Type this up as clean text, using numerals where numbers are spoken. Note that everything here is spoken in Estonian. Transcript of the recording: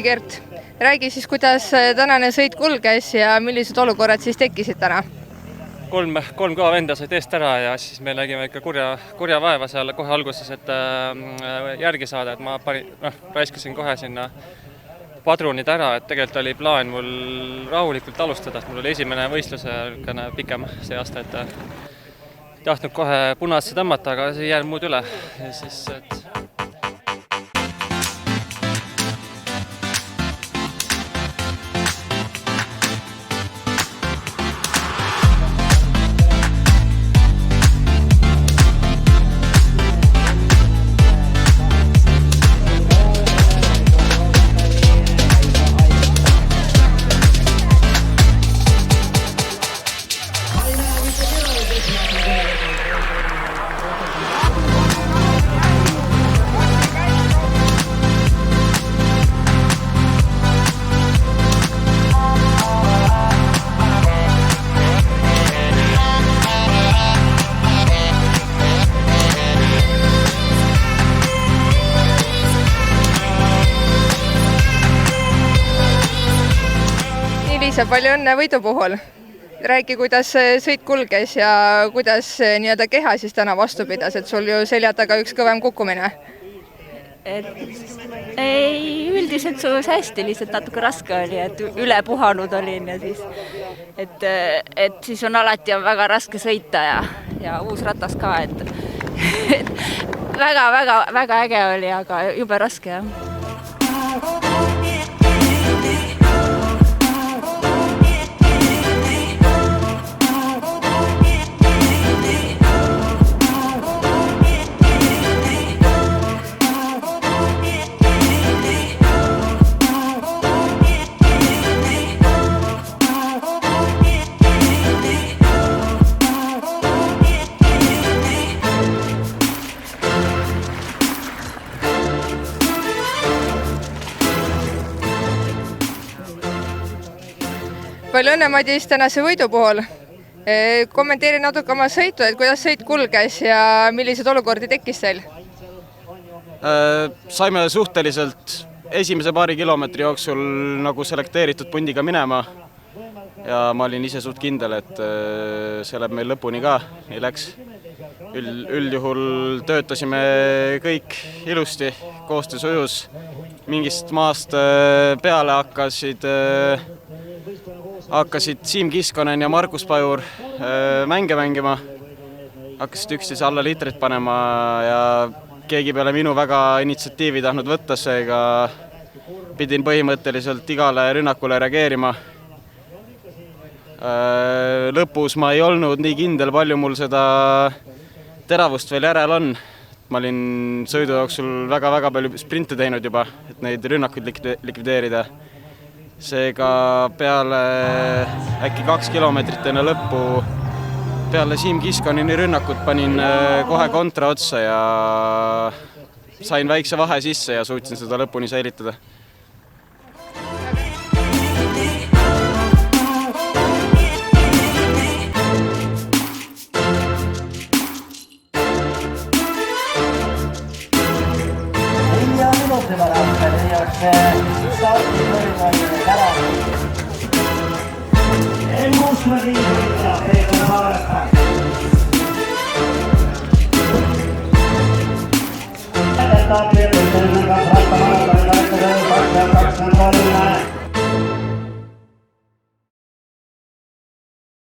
Nii, Gert, räägi siis, kuidas tänane sõit kulges ja millised olukorrad siis tekkisid täna? Kolm kõva venda said eest ära ja siis me nägime ikka kurja vaeva seal kohe alguses, et järgi saada, et ma raiskasin kohe sinna padrunid ära, et tegelikult oli plaan mul rahulikult alustada, et mul oli esimene võistluse pikem see aasta, et tahtnud kohe punasse tõmmata, aga see ei jäänud muud üle. Ja siis, Liisa, palju õnne võidu puhul. Räägi, kuidas sõit kulges ja kuidas nii-öelda keha siis täna vastu pidas, et sul ju selja taga üks kõvem kukkumine. Ei, üldiselt sujus hästi, lihtsalt natuke raske oli, et üle puhanud olin ja siis, et siis on alati väga raske sõita ja uus ratas ka, et väga äge oli, aga jube raske, jah. Palju õnne, Madis, tänase võidu puhul. Kommenteeri natuke oma sõitu, et kuidas sõit kulges ja millised olukordi tekkis teil? Saime suhteliselt esimese paari kilomeetri jooksul nagu selekteeritud pundiga minema ja ma olin ise suht kindel, et see läheb meil lõpuni ka, ei läks. Üldjuhul töötasime kõik ilusti, koostöö sujus, mingist maast peale hakkasid Siim Kiskonen ja Markus Pajur mänge mängima, hakkasid üksteise alla liitrit panema ja keegi peale minu väga initsiatiivi tahtnud võtta, seega pidin põhimõtteliselt igale rünnakule reageerima. Lõpus ma ei olnud nii kindel, palju mul seda teravust veel järel on. Ma olin sõidu jooksul väga palju sprinte teinud juba, et neid rünnakuid likvideerida. Seega peale äkki 2 kilomeetrit enne lõppu peale Siim Kiskoneni rünnakut panin kohe kontra otsa ja sain väikse vahe sisse ja suutsin seda lõpuni säilitada.